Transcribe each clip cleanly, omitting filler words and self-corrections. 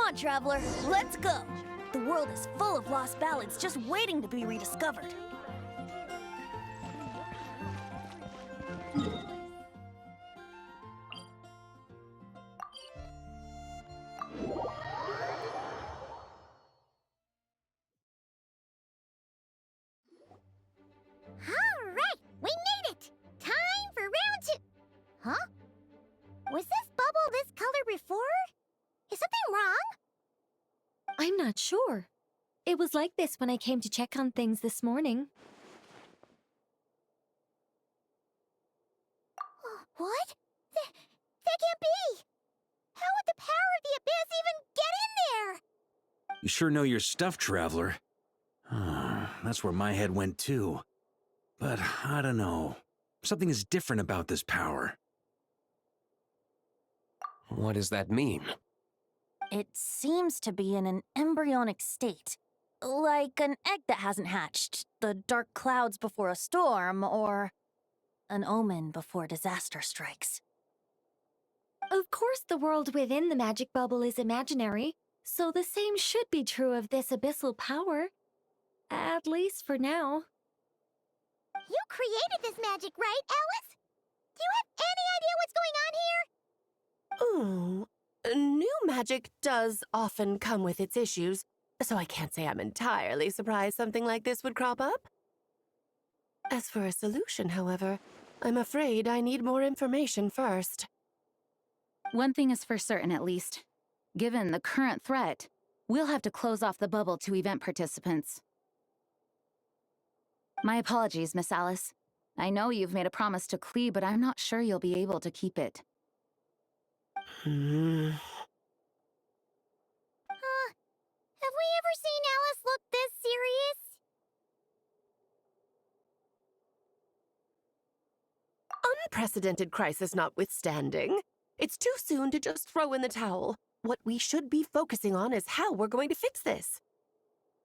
on, Traveler. Let's go. The world is full of lost ballads just waiting to be rediscovered. Alright, we made it! Time for round 2! Huh? Was this bubble this color before? Is something wrong? I'm not sure. It was like this when I came to check on things this morning. What? That can't be! How would the power of the abyss even get in there? You sure know your stuff, Traveler. That's where my head went too. But I don't know. Something is different about this power. What does that mean? It seems to be in an embryonic state. Like an egg that hasn't hatched, the dark clouds before a storm, or an omen before disaster strikes. Of course, the world within the magic bubble is imaginary, so the same should be true of this abyssal power. At least for now. You created this magic, right, Alice? Do you have any idea what's going on here? New magic does often come with its issues, so I can't say I'm entirely surprised something like this would crop up. As for a solution, however, I'm afraid I need more information first. One thing is for certain, at least. Given the current threat, we'll have to close off the bubble to event participants. My apologies, Miss Alice. I know you've made a promise to Klee, but I'm not sure you'll be able to keep it. Have we ever seen Alice look this serious? Unprecedented crisis notwithstanding, it's too soon to just throw in the towel. What we should be focusing on is how we're going to fix this.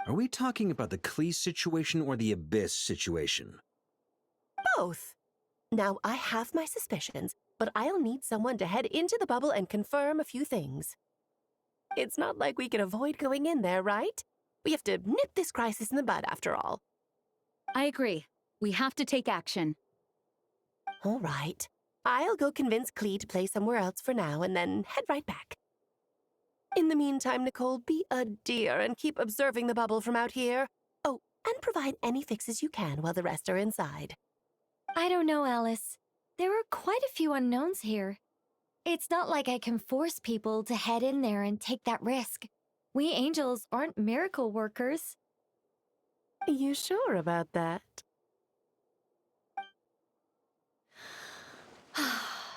Are we talking about the Klee situation or the Abyss situation? Both. Now, I have my suspicions, but I'll need someone to head into the bubble and confirm a few things. It's not like we can avoid going in there, right? We have to nip this crisis in the bud, after all. I agree. We have to take action. All right. I'll go convince Klee to play somewhere else for now and then head right back. In the meantime, Nicole, be a dear and keep observing the bubble from out here. Oh, and provide any fixes you can while the rest are inside. I don't know, Alice. There are quite a few unknowns here. It's not like I can force people to head in there and take that risk. We angels aren't miracle workers. You sure about that?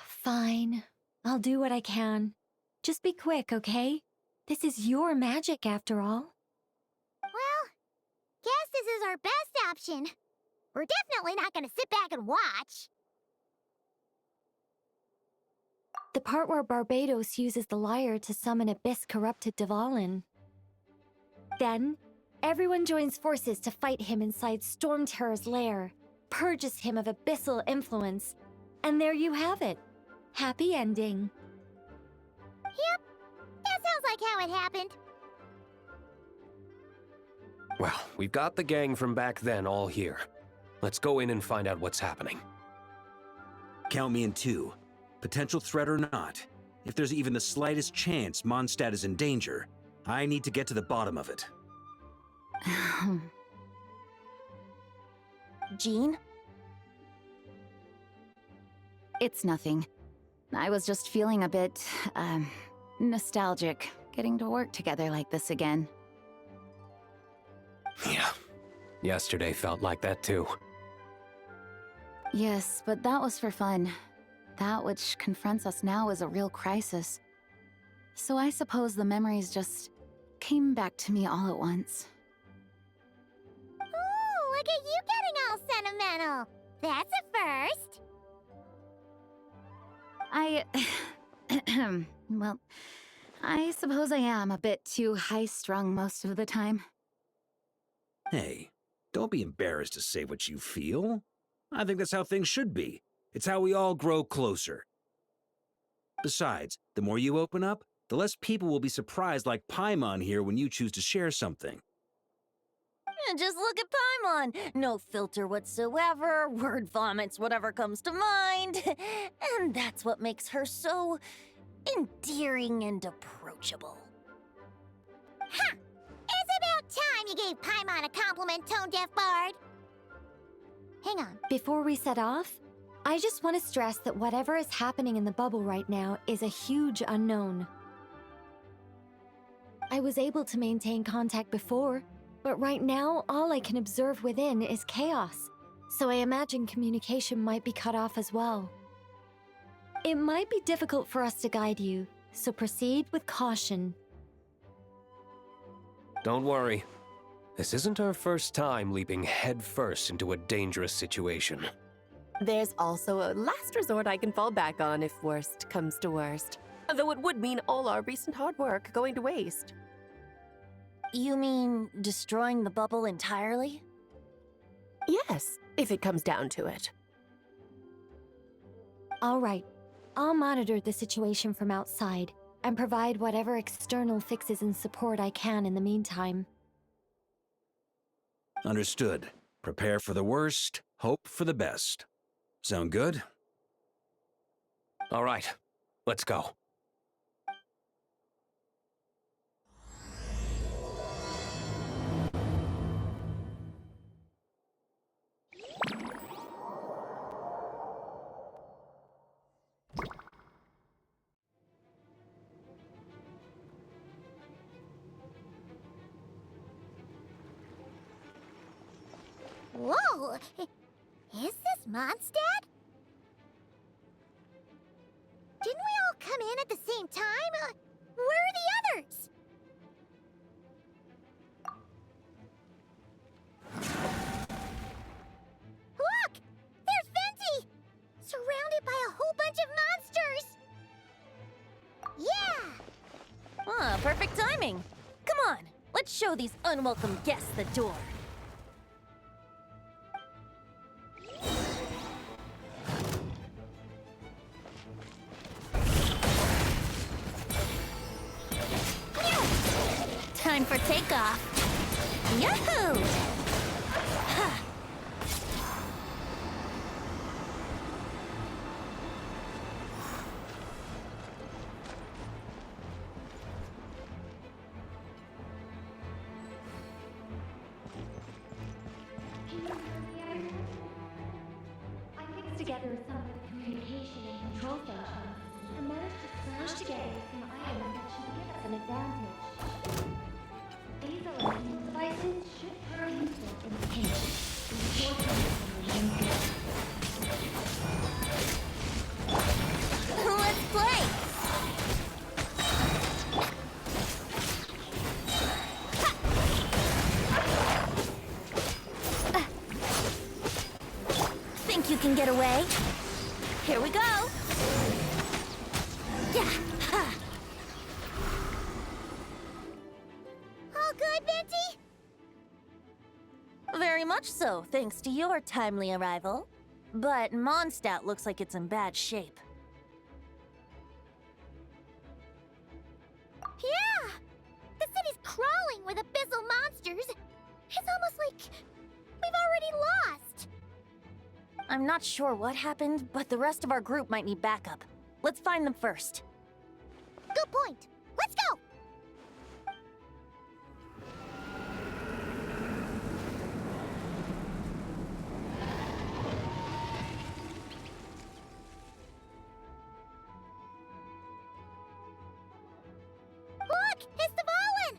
Fine. I'll do what I can. Just be quick, okay? This is your magic, after all. Well, guess this is our best option. We're definitely not gonna sit back and watch. The part where Barbados uses the lyre to summon abyss-corrupted Dvalin. Then, everyone joins forces to fight him inside Storm Terror's lair, purges him of abyssal influence, and there you have it. Happy ending. Yep, that sounds like how it happened. Well, we've got the gang from back then all here. Let's go in and find out what's happening. Count me in too. Potential threat or not, if there's even the slightest chance Mondstadt is in danger, I need to get to the bottom of it. Jean? It's nothing. I was just feeling a bit, nostalgic, getting to work together like this again. Yeah, yesterday felt like that too. Yes, but that was for fun. That which confronts us now is a real crisis. So I suppose the memories just came back to me all at once. Ooh, look at you getting all sentimental. That's a first. Well, I suppose I am a bit too high-strung most of the time. Hey, don't be embarrassed to say what you feel. I think that's how things should be. It's how we all grow closer. Besides, the more you open up, The less people will be surprised like Paimon here when you choose to share something. Just look at Paimon. No filter whatsoever, word vomits whatever comes to mind. And that's what makes her so endearing and approachable. Ha! It's about time you gave Paimon a compliment, tone-deaf bard. Hang on. Before we set off, I just want to stress that whatever is happening in the bubble right now is a huge unknown. I was able to maintain contact before, but right now all I can observe within is chaos, so I imagine communication might be cut off as well. It might be difficult for us to guide you, so proceed with caution. Don't worry. This isn't our first time leaping headfirst into a dangerous situation. There's also a last resort I can fall back on if worst comes to worst. Though it would mean all our recent hard work going to waste. You mean destroying the bubble entirely? Yes, if it comes down to it. All right, I'll monitor the situation from outside and provide whatever external fixes and support I can in the meantime. Understood. Prepare for the worst, hope for the best. Sound good? All right, let's go. Whoa! Is this Mondstadt? Didn't we all come in at the same time? Where are the others? Look! There's Venti! Surrounded by a whole bunch of monsters! Yeah! Ah, perfect timing. Come on, let's show these unwelcome guests the door. Time for takeoff. Yahoo! Ha! I fixed together some of the communication and control functions and managed to smash together some items that should give us an advantage. These electronic devices should prove useful in the pinch. Let's play! Think you can get away? Here we go! Yeah! Ha! All good, Venti? Very much so, thanks to your timely arrival. But Mondstadt looks like it's in bad shape. Yeah! The city's crawling with abyssal monsters. It's almost like we've already lost. I'm not sure what happened, but the rest of our group might need backup. Let's find them first. Good point. Let's go! Look! It's the Valen!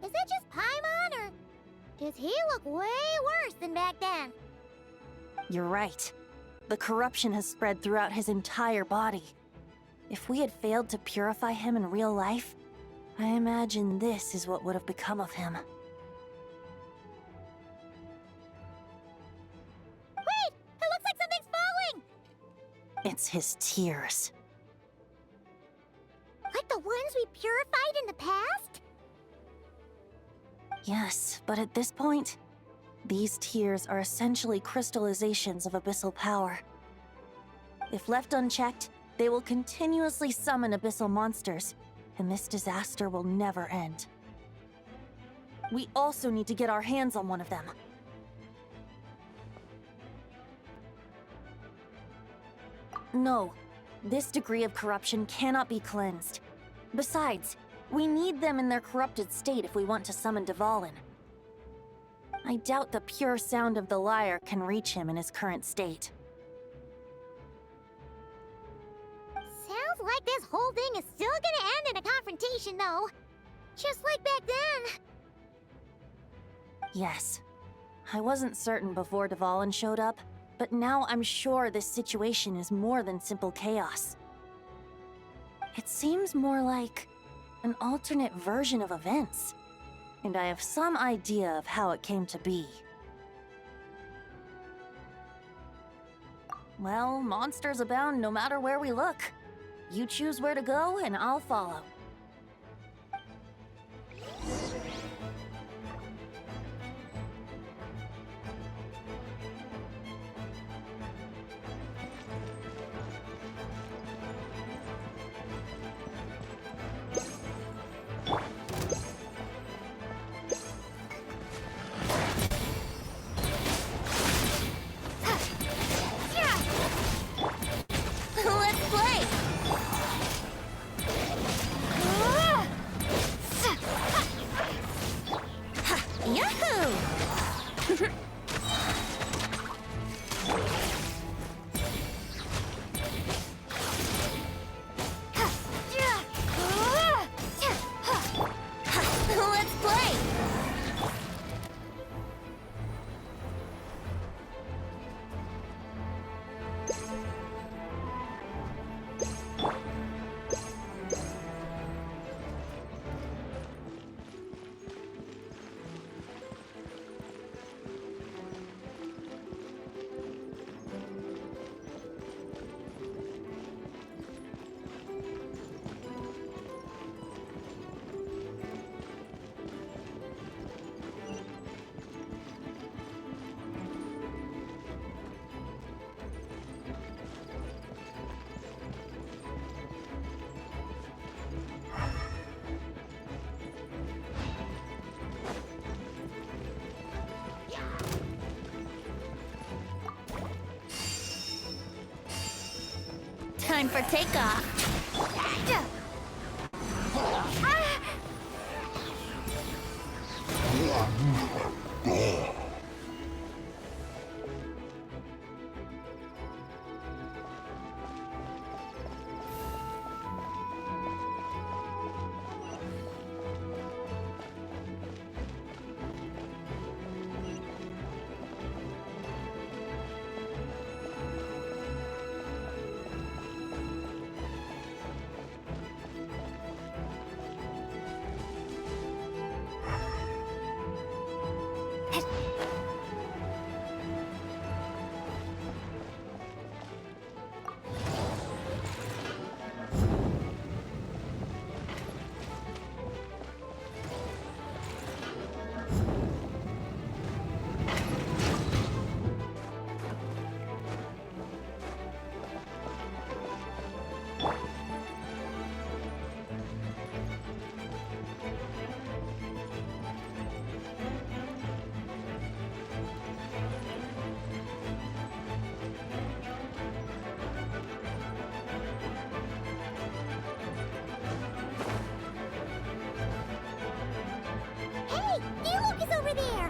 Is that just Paimon, or does he look way worse than back then? You're right. The corruption has spread throughout his entire body. If we had failed to purify him in real life, I imagine this is what would have become of him. Wait! It looks like something's falling! It's his tears. Like the ones we purified in the past? Yes, but at this point, these tears are essentially crystallizations of abyssal power. If left unchecked, they will continuously summon abyssal monsters, and this disaster will never end. We also need to get our hands on one of them. No, this degree of corruption cannot be cleansed. Besides, we need them in their corrupted state if we want to summon Dvalin. I doubt the pure sound of the lyre can reach him in his current state. Sounds like this whole thing is still gonna end in a confrontation, though. Just like back then. Yes. I wasn't certain before Dvalin showed up, but now I'm sure this situation is more than simple chaos. It seems more like an alternate version of events, and I have some idea of how it came to be. Well, monsters abound no matter where we look. You choose where to go, and I'll follow. Let's play! Yahoo! Let's play! Time for takeoff. Hey, Diluc is over there!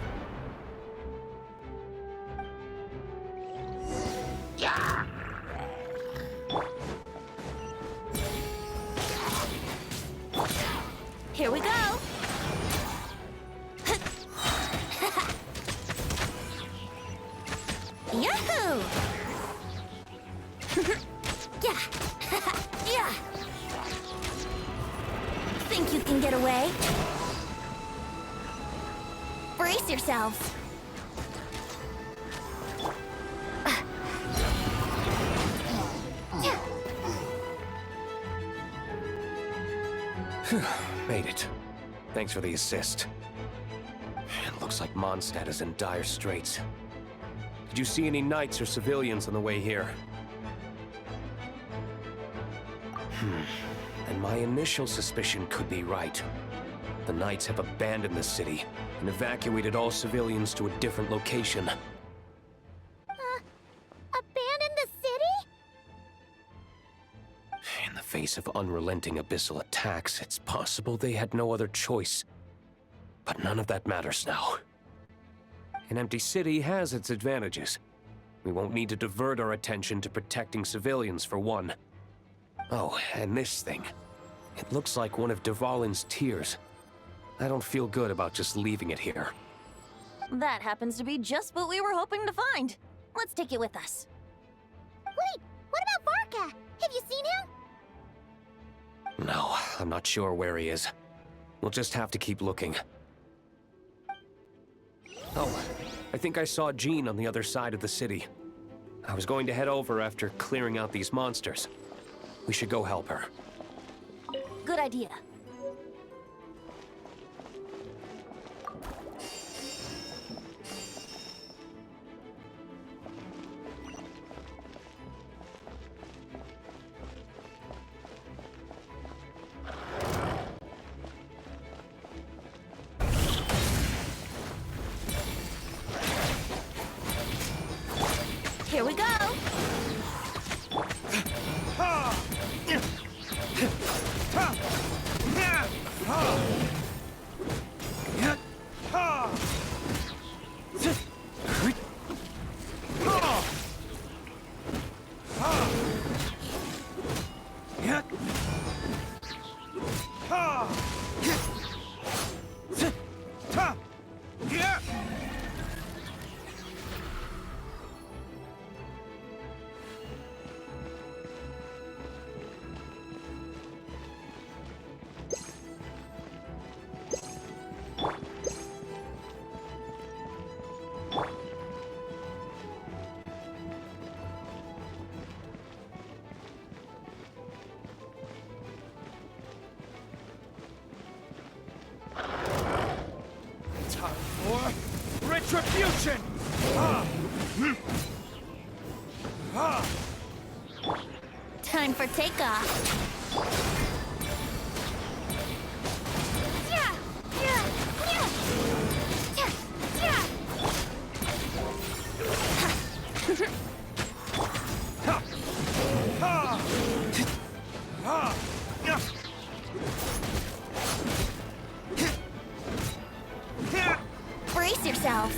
Here we go! Yahoo! Yeah! Yeah! Think you can get away? Brace yourselves! Made it. Thanks for the assist. It looks like Mondstadt is in dire straits. Did you see any knights or civilians on the way here? And my initial suspicion could be right. The Knights have abandoned the city and evacuated all civilians to a different location. Abandon the city? In the face of unrelenting abyssal attacks, it's possible they had no other choice. But none of that matters now. An empty city has its advantages. We won't need to divert our attention to protecting civilians, for one. Oh, and this thing. It looks like one of Dvalin's tears. I don't feel good about just leaving it here. That happens to be just what we were hoping to find. Let's take it with us. Wait, what about Varka? Have you seen him? No, I'm not sure where he is. We'll just have to keep looking. Oh, I think I saw Jean on the other side of the city. I was going to head over after clearing out these monsters. We should go help her. Good idea. Here we go! Retribution! Time for takeoff. Brace yourselves.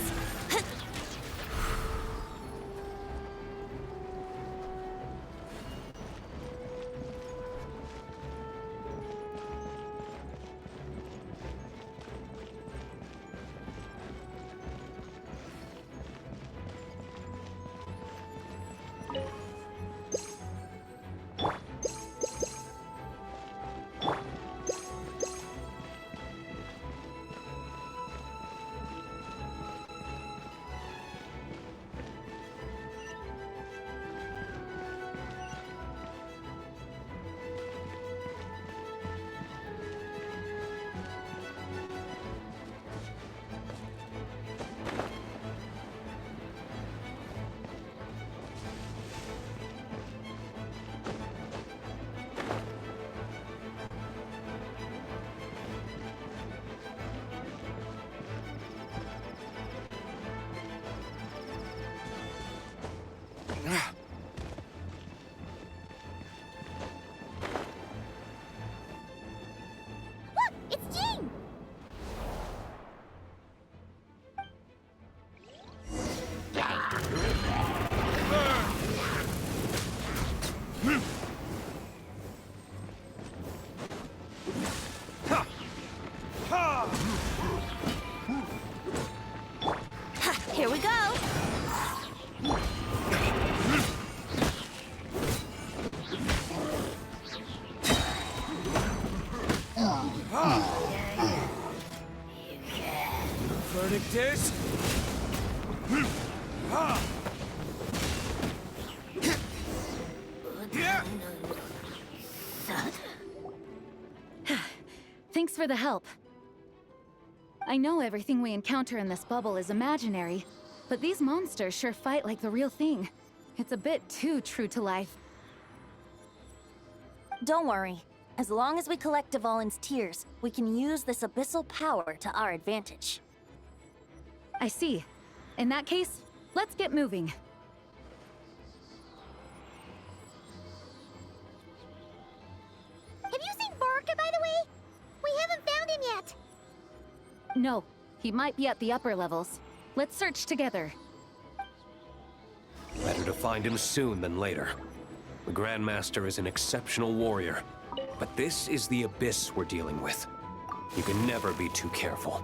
Look, it's Jean! Here we go. Verdict is... Thanks for the help. I know everything we encounter in this bubble is imaginary, but these monsters sure fight like the real thing. It's a bit too true to life. Don't worry. As long as we collect Dvalin's tears, we can use this abyssal power to our advantage. I see. In that case, let's get moving. Have you seen Barca, by the way? We haven't found him yet. No, he might be at the upper levels. Let's search together. Better to find him soon than later. The Grandmaster is an exceptional warrior, but this is the abyss we're dealing with. You can never be too careful.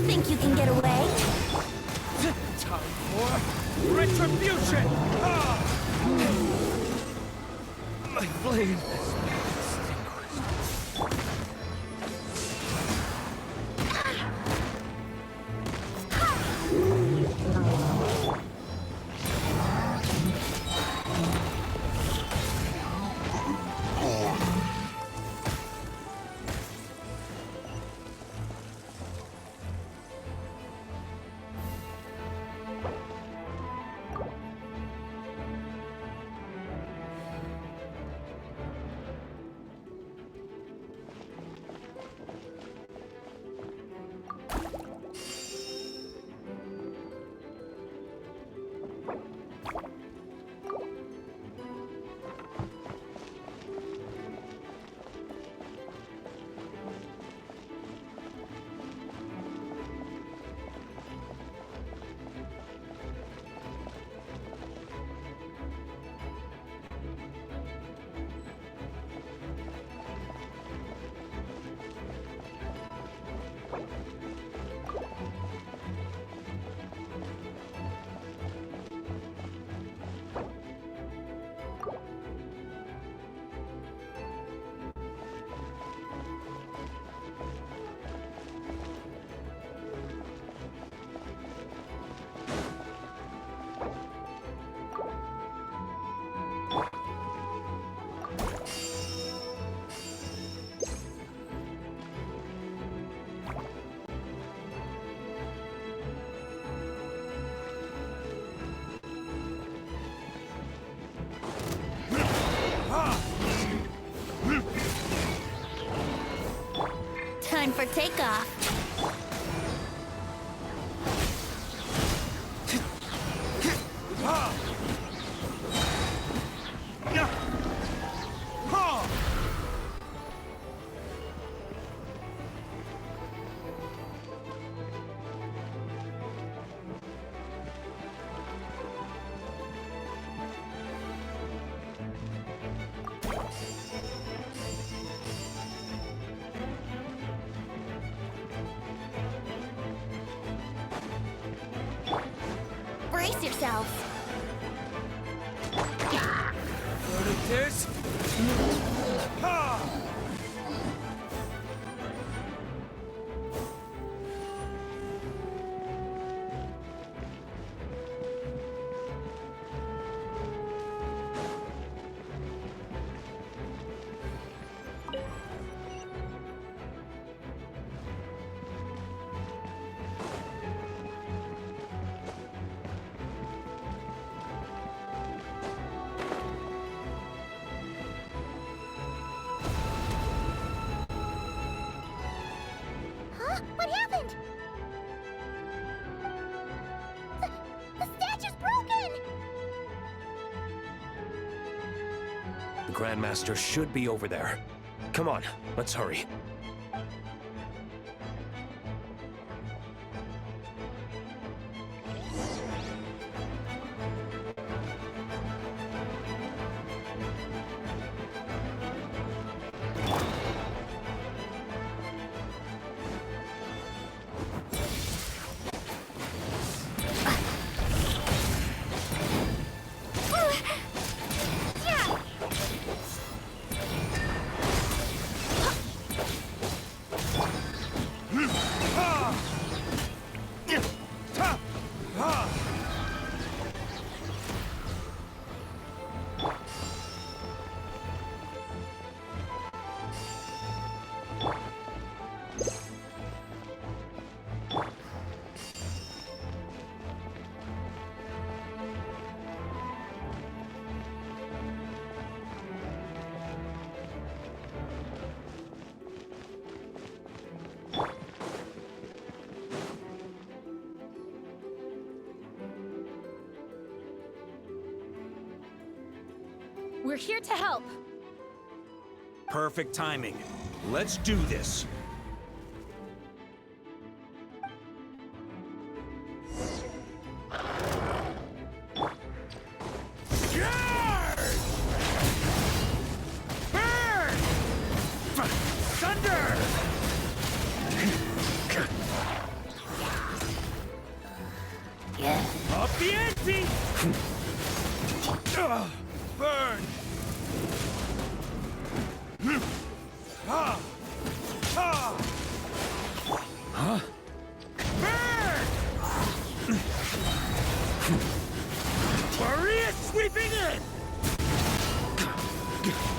Think you can get away? Time for retribution! My flame has been extinguished. Time for takeoff. Brace yourselves. What it is? Ha! Huh? What happened? The statue's broken! The Grandmaster should be over there. Come on, let's hurry. We're here to help. Perfect timing. Let's do this. Burn! Thunder! Up the ante! Burn! Ha! Ha! Huh? Burn! Maria sweeping in!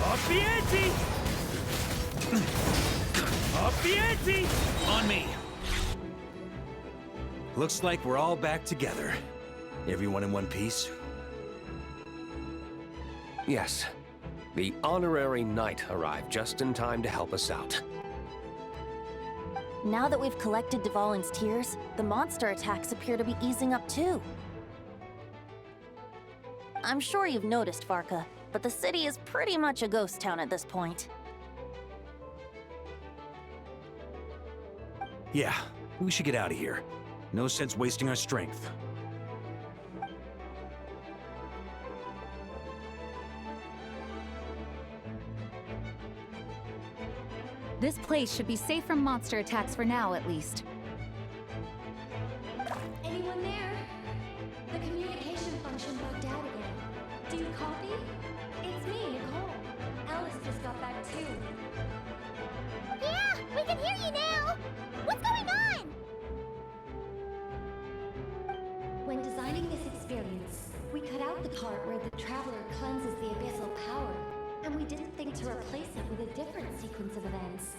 Up the ante! Up the ante! On me. Looks like we're all back together. Everyone in one piece? Yes. The honorary knight arrived just in time to help us out. Now that we've collected Dvalin's tears, the monster attacks appear to be easing up too. I'm sure you've noticed, Varka, but the city is pretty much a ghost town at this point. Yeah, we should get out of here. No sense wasting our strength. This place should be safe from monster attacks for now, at least. Anyone there? The communication function bugged out again. Do you copy? It's me, Nicole. Alice just got back too. Yeah, we can hear you now! What's going on? When designing this experience, we cut out the part where the Traveler cleanses the abyssal power, and we didn't think to replace it with a different sequence of events.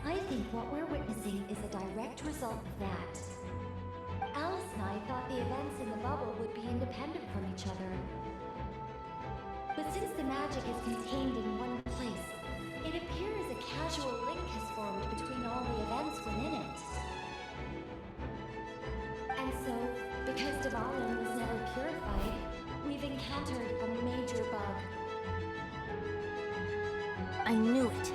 I think what we're witnessing is a direct result of that. Alice and I thought the events in the bubble would be independent from each other. But since the magic is contained in one place, it appears a casual link has formed between all the events within it. And so, because Dvalin was never purified, we've encountered a major bug. I knew it.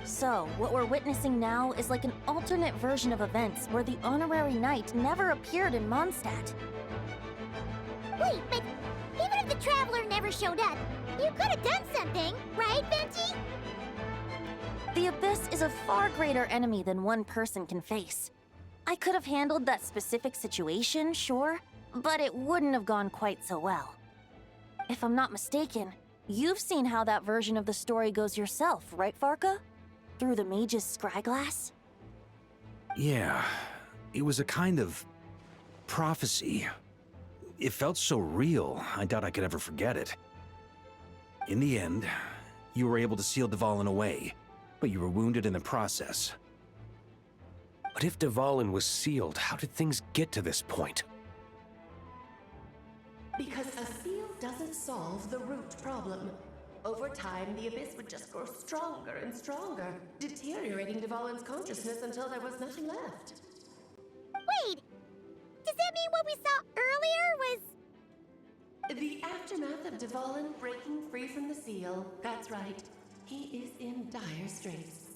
So, what we're witnessing now is like an alternate version of events where the honorary knight never appeared in Mondstadt. Wait, but even if the Traveler never showed up, you could have done something, right, Venti? The Abyss is a far greater enemy than one person can face. I could have handled that specific situation, sure, but it wouldn't have gone quite so well. If I'm not mistaken, you've seen how that version of the story goes yourself, right, Farka? Through the mage's scryglass? Yeah, it was a kind of prophecy. It felt so real, I doubt I could ever forget it. In the end, you were able to seal Dvalin away, but you were wounded in the process. But if Dvalin was sealed, how did things get to this point? Because a seal doesn't solve the root problem. Over time, the Abyss would just grow stronger and stronger, deteriorating Dvalin's consciousness until there was nothing left. Wait! Does that mean what we saw earlier was... The aftermath of Dvalin breaking free from the seal, that's right. He is in dire straits.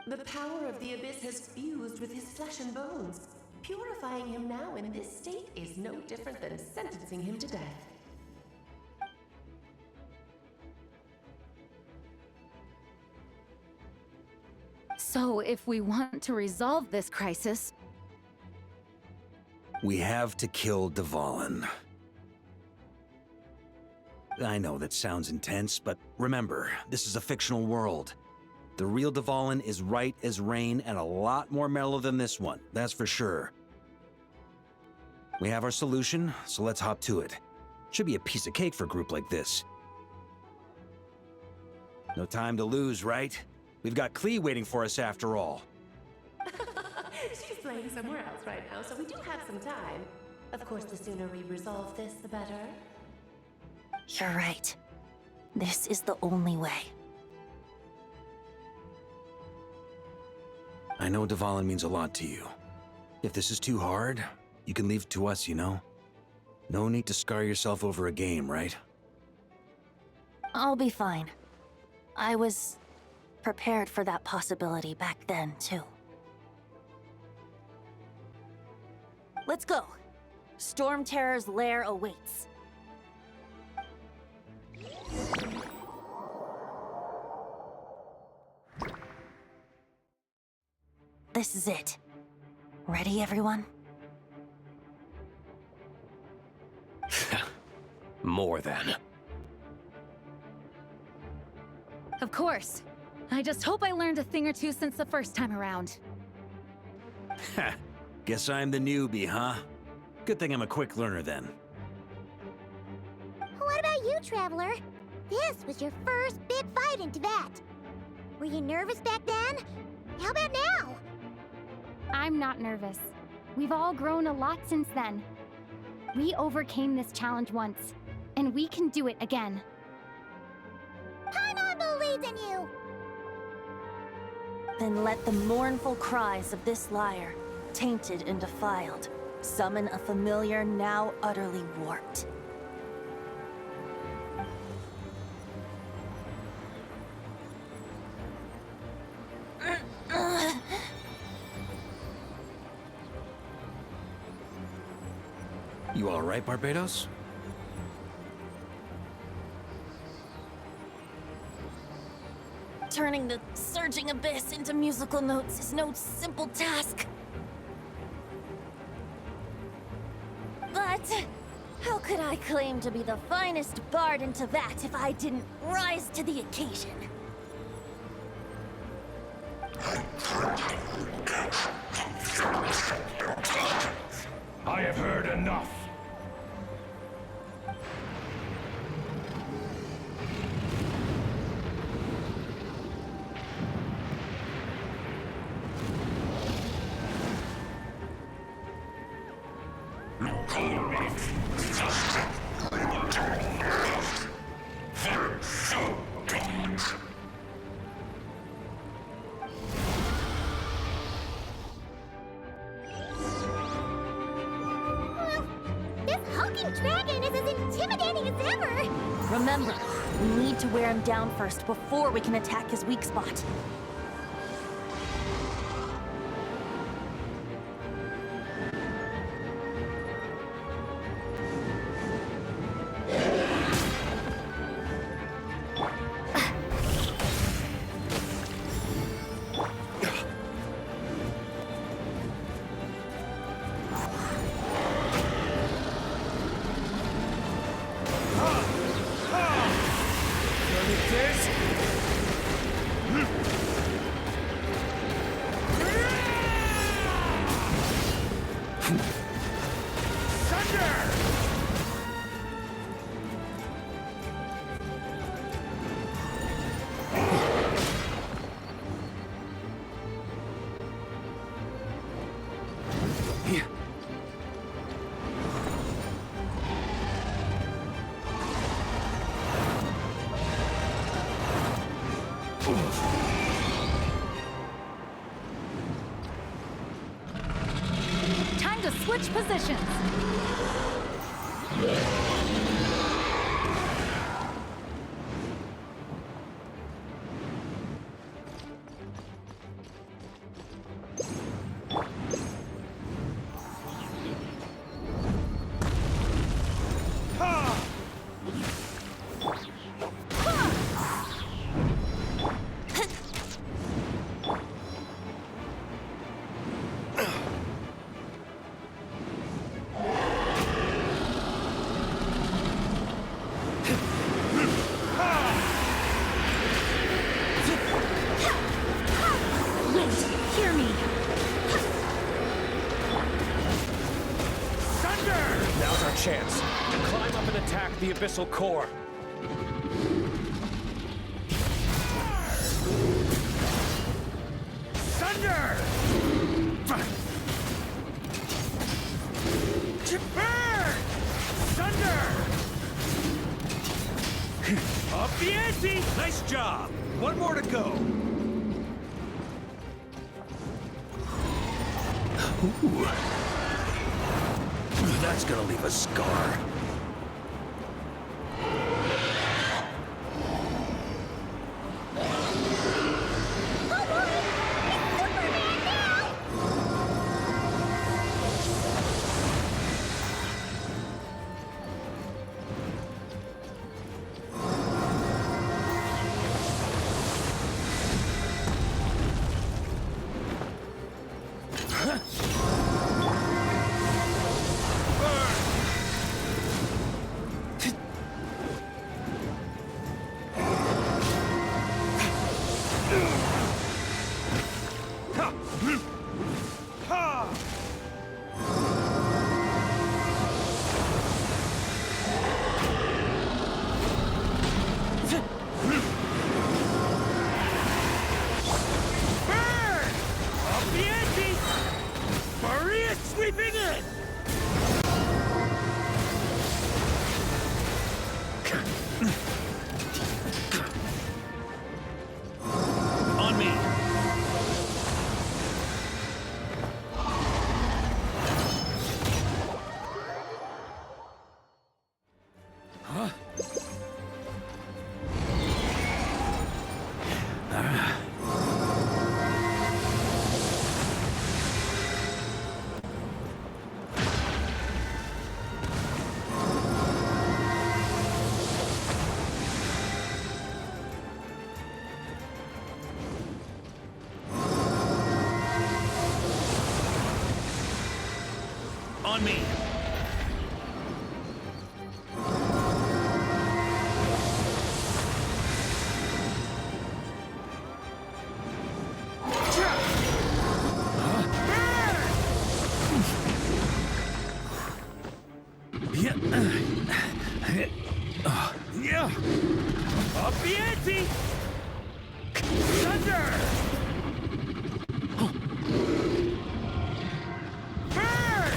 The power of the Abyss has fused with his flesh and bones. Purifying him now in this state is no different than sentencing him to death. So, if we want to resolve this crisis, We have to kill Dvalin. I know that sounds intense, but remember, this is a fictional world. The real Dvalin is right as rain and a lot more mellow than this one, that's for sure. We have our solution, so let's hop to it. Should be a piece of cake for a group like this. No time to lose, right? We've got Klee waiting for us after all. She's playing somewhere else right now, so we do have some time. Of course, the sooner we resolve this, the better. You're right. This is the only way. I know Dvalin means a lot to you. If this is too hard, you can leave it to us, you know? No need to scar yourself over a game, right? I'll be fine. I was prepared for that possibility back then, too. Let's go. Storm Terror's lair awaits. This is it. Ready, everyone? More than. of course. I just hope I learned a thing or two since the first time around. Ha! Guess I'm the newbie, huh? Good thing I'm a quick learner then. What about you, Traveler? This was your first big fight in Tibet. Were you nervous back then? How about now? I'm not nervous. We've all grown a lot since then. We overcame this challenge once, and we can do it again. Paimon believes in you! Then let the mournful cries of this lyre, tainted and defiled, summon a familiar now utterly warped. You all right, Barbados? Turning the surging abyss into musical notes is no simple task. But how could I claim to be the finest bard in Tibet if I didn't rise to the occasion? I have heard enough. This hulking dragon is as intimidating as ever! Remember, we need to wear him down first before we can attack his weak spot. is... Thunder! Time to switch positions. Hear me. Now's our chance to climb up and attack the abyssal core. Thunder! Burn! Thunder! Up the ante! Nice job! One more to go. Ooh. That's gonna leave a scar. Sweeping in! On me. Huh? On me. Yeah. Up the ante! Thunder! Burn!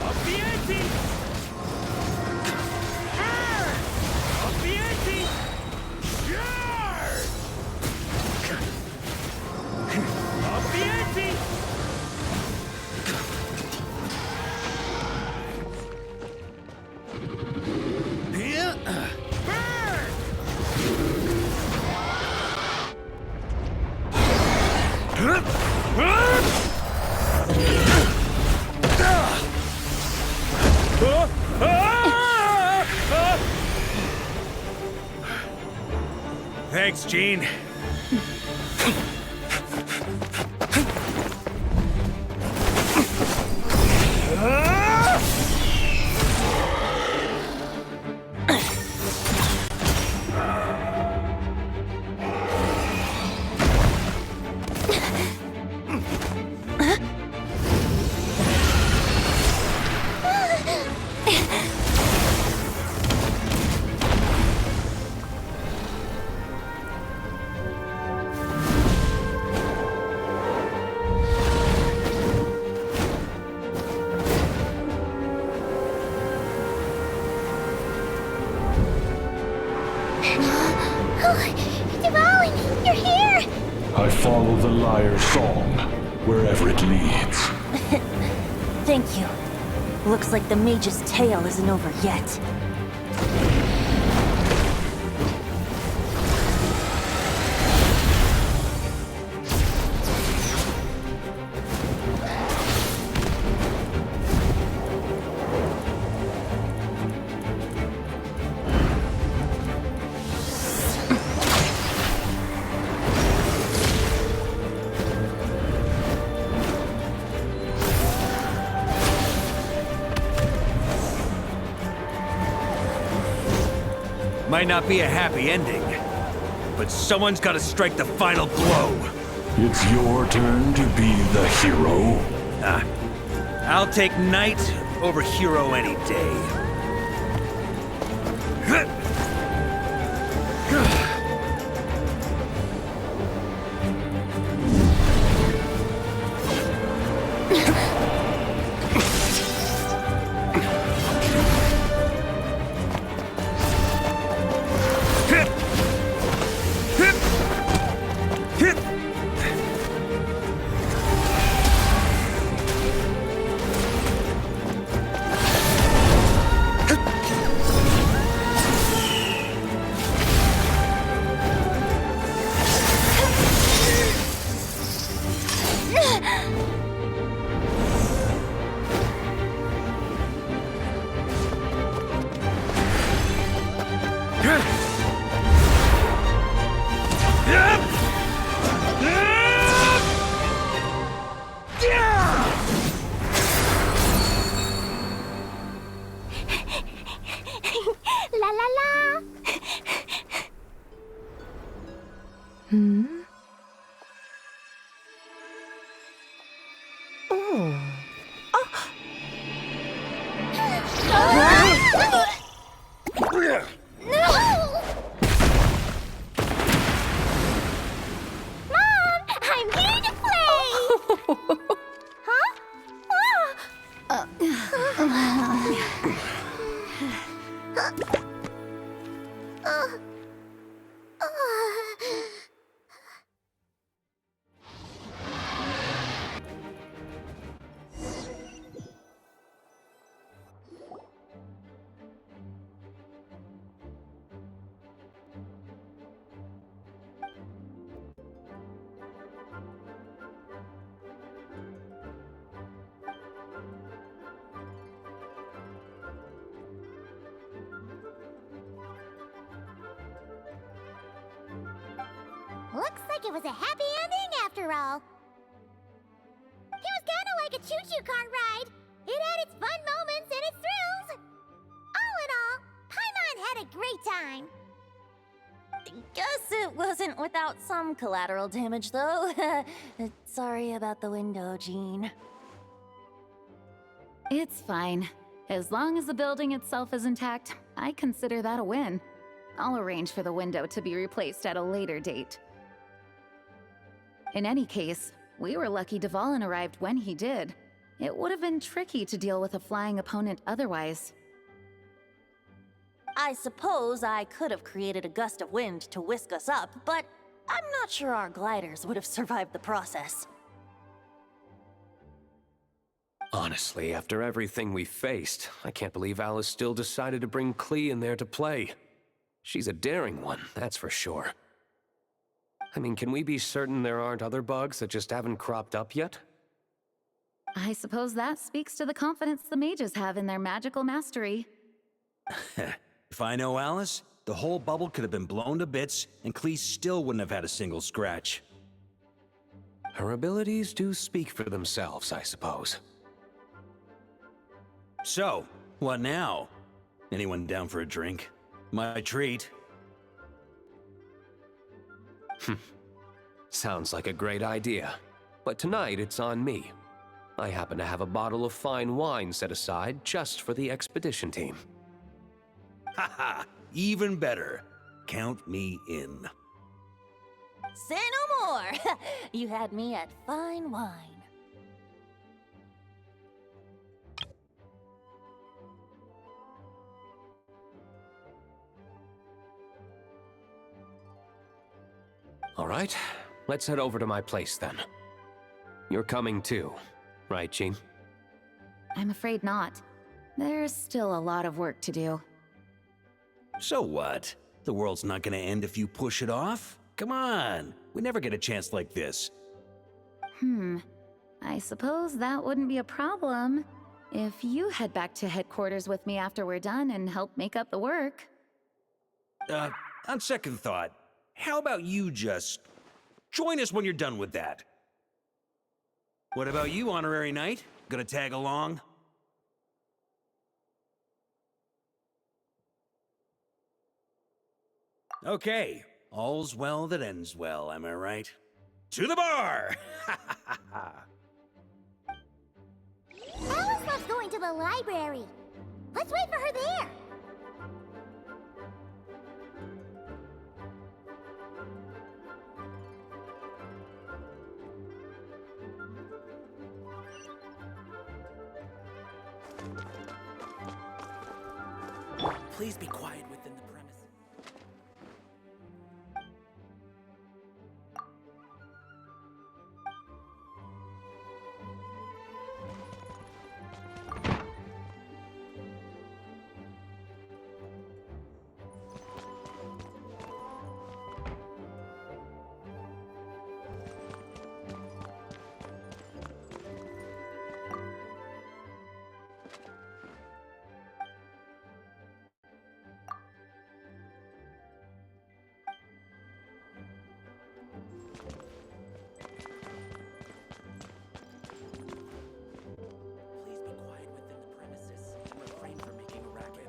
Up the ante! Burn! Up the ante! Charge! Up the ante! Burn! Thanks, Gene. They're here! I follow the lyre's song, wherever it leads. Thank you. Looks like the mage's tale isn't over yet. Might not be a happy ending, but someone's got to strike the final blow. It's your turn to be the hero. I'll take knight over hero any day. La la la! Mom, I'm here to play! Huh? Looks like it was a happy ending after all. It was kinda like a choo-choo car ride. It had its fun moments and its thrills. All in all, Paimon had a great time. Guess it wasn't without some collateral damage, though. Sorry about the window, Jean. It's fine. As long as the building itself is intact, I consider that a win. I'll arrange for the window to be replaced at a later date. In any case, we were lucky Dvalin arrived when he did. It would have been tricky to deal with a flying opponent otherwise. I suppose I could have created a gust of wind to whisk us up, but I'm not sure our gliders would have survived the process. Honestly, after everything we faced, I can't believe Alice still decided to bring Klee in there to play. She's a daring one, that's for sure. I mean, can we be certain there aren't other bugs that just haven't cropped up yet? I suppose that speaks to the confidence the mages have in their magical mastery. If I know Alice, the whole bubble could have been blown to bits, and Klee still wouldn't have had a single scratch. Her abilities do speak for themselves, I suppose. So, what now? Anyone down for a drink? My treat. Sounds like a great idea. But tonight it's on me. I happen to have a bottle of fine wine set aside just for the expedition team. Haha, even better. Count me in. Say no more! You had me at fine wine. All right, let's head over to my place then. You're coming too, right, Jean? I'm afraid not. There's still a lot of work to do. So what? The world's not gonna end if you push it off? Come on, we never get a chance like this. I suppose that wouldn't be a problem if you head back to headquarters with me after we're done and help make up the work. On second thought, how about you just join us when you're done with that? What about you, Honorary Knight? Gonna tag along? Okay, all's well that ends well, am I right? To the bar! Alice loves going to the library. Let's wait for her there. Please be quiet within the premises. Please be quiet within the premises. Refrain from making a racket.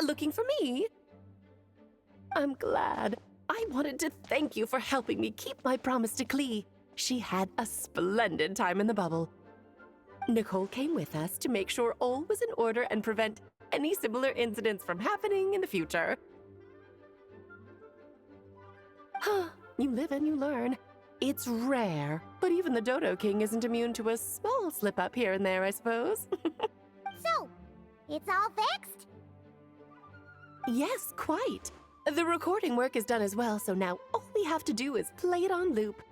Looking for me? I'm glad. I wanted to thank you for helping me keep my promise to Klee. She had a splendid time in the bubble. Nicole came with us to make sure all was in order and prevent any similar incidents from happening in the future. You live and you learn. It's rare, but even the Dodo King isn't immune to a small slip-up here and there, I suppose. So, it's all fixed? Yes, quite. The recording work is done as well, so now all we have to do is play it on loop.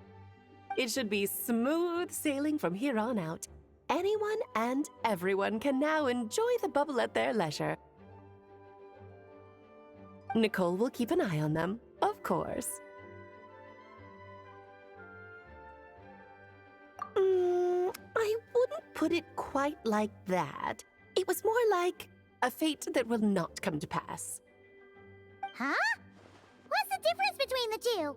It should be smooth sailing from here on out. Anyone and everyone can now enjoy the bubble at their leisure. Nicole will keep an eye on them, of course. I wouldn't put it quite like that. It was more like a fate that will not come to pass. Huh? What's the difference between the two?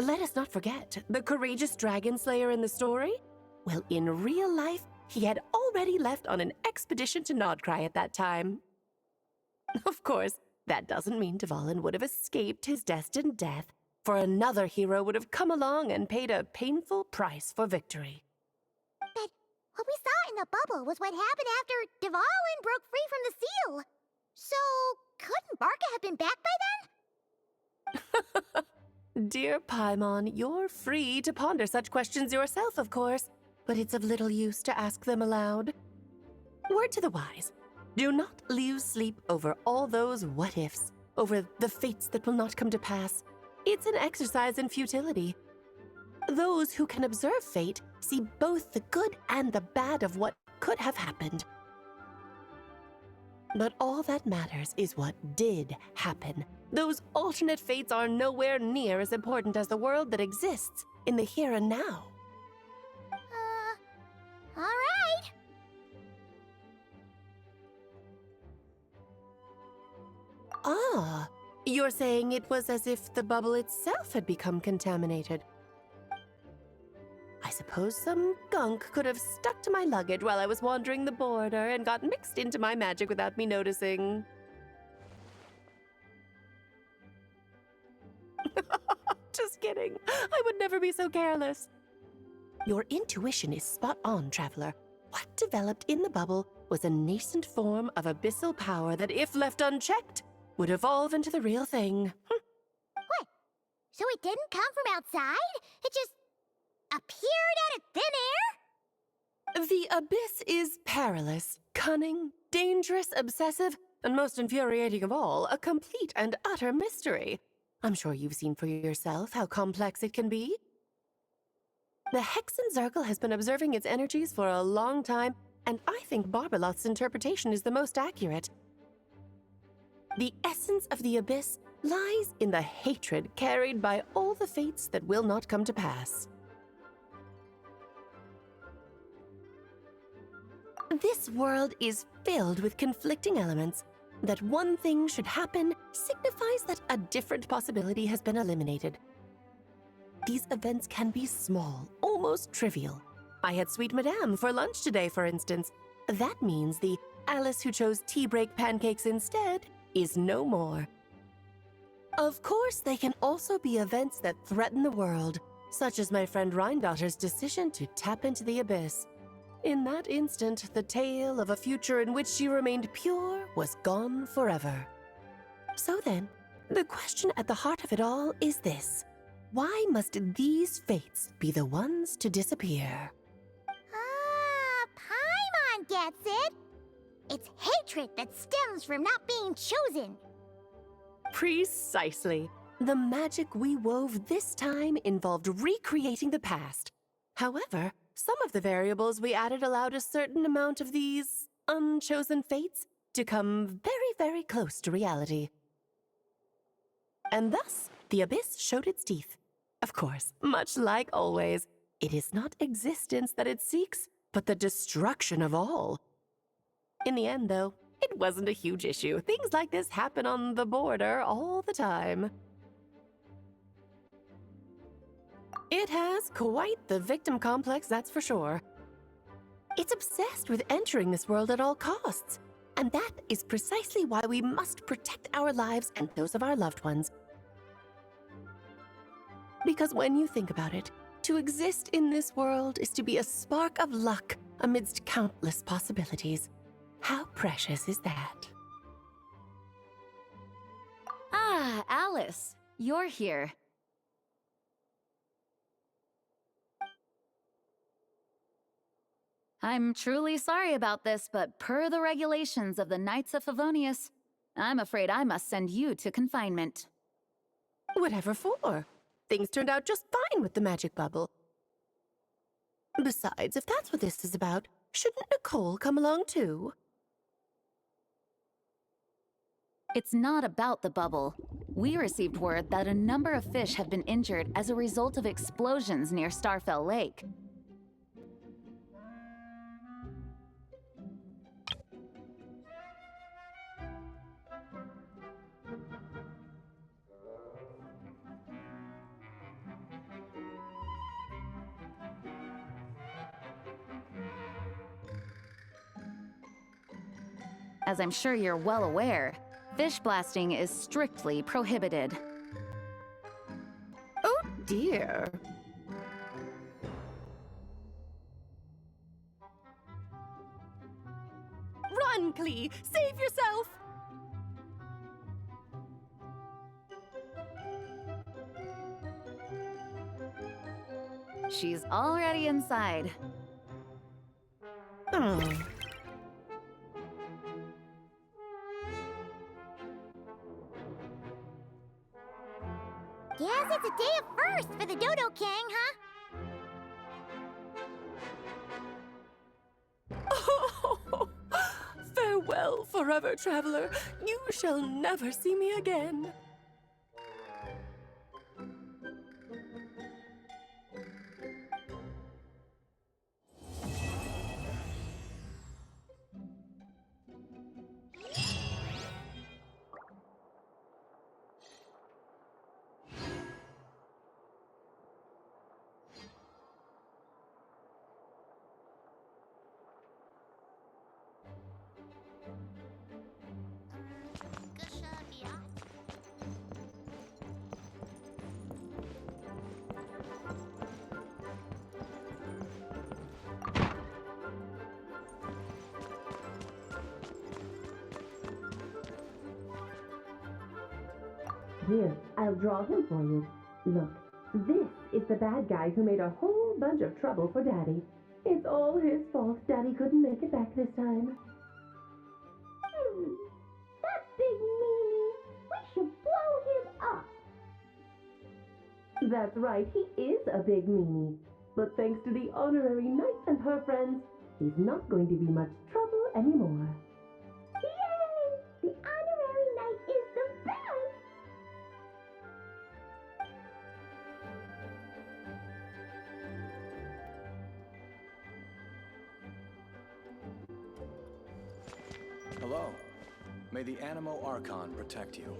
Let us not forget the courageous dragon slayer in the story. Well, in real life, he had already left on an expedition to Nodcry at that time. Of course, that doesn't mean Dvalin would have escaped his destined death, for another hero would have come along and paid a painful price for victory. But what we saw in the bubble was what happened after Dvalin broke free from the seal. So, couldn't Barca have been back by then? Dear Paimon, you're free to ponder such questions yourself, of course, but it's of little use to ask them aloud. Word to the wise, do not lose sleep over all those what-ifs, over the fates that will not come to pass. It's an exercise in futility. Those who can observe fate see both the good and the bad of what could have happened. But all that matters is what did happen. Those alternate fates are nowhere near as important as the world that exists in the here and now. All right. Ah, you're saying it was as if the bubble itself had become contaminated. I suppose some gunk could have stuck to my luggage while I was wandering the border and got mixed into my magic without me noticing. Just kidding. I would never be so careless. Your intuition is spot on, Traveler. What developed in the bubble was a nascent form of abyssal power that, if left unchecked, would evolve into the real thing. What? So it didn't come from outside? It just appeared out of thin air? The abyss is perilous, cunning, dangerous, obsessive, and most infuriating of all, a complete and utter mystery. I'm sure you've seen for yourself how complex it can be. The Hexen Circle has been observing its energies for a long time, and I think Barbalot's interpretation is the most accurate. The essence of the abyss lies in the hatred carried by all the fates that will not come to pass. This world is filled with conflicting elements. That one thing should happen signifies that a different possibility has been eliminated. These events can be small, almost trivial. I had Sweet Madame for lunch today, for instance. That means the Alice who chose tea break pancakes instead is no more. Of course, they can also be events that threaten the world, such as my friend Rhindotter's decision to tap into the abyss. In that instant, the tale of a future in which she remained pure was gone forever. So then, the question at the heart of it all is this: why must these fates be the ones to disappear? Ah, Paimon gets it! It's hatred that stems from not being chosen. Precisely. The magic we wove this time involved recreating the past. However, some of the variables we added allowed a certain amount of these unchosen fates to come very, very close to reality. And thus, the abyss showed its teeth. Of course, much like always, it is not existence that it seeks, but the destruction of all. In the end, though, it wasn't a huge issue. Things like this happen on the border all the time. It has quite the victim complex, that's for sure. It's obsessed with entering this world at all costs. And that is precisely why we must protect our lives and those of our loved ones. Because when you think about it, to exist in this world is to be a spark of luck amidst countless possibilities. How precious is that? Ah, Alice, you're here. I'm truly sorry about this, but per the regulations of the Knights of Favonius, I'm afraid I must send you to confinement. Whatever for? Things turned out just fine with the magic bubble. Besides, if that's what this is about, shouldn't Nicole come along too? It's not about the bubble. We received word that a number of fish have been injured as a result of explosions near Starfell Lake. As I'm sure you're well aware, fish blasting is strictly prohibited. Oh dear. Run, Klee! Save yourself! She's already inside. Guess it's a day of first for the Dodo King, huh? Oh, farewell forever, traveler. You shall never see me again. Here, I'll draw him for you. Look, this is the bad guy who made a whole bunch of trouble for Daddy. It's all his fault Daddy couldn't make it back this time. That big meanie! We should blow him up! That's right, he is a big meanie. But thanks to the honorary knight and her friends, he's not going to be much trouble anymore. Yay! The honorary knight is the best! Hello. May the Animo Archon protect you.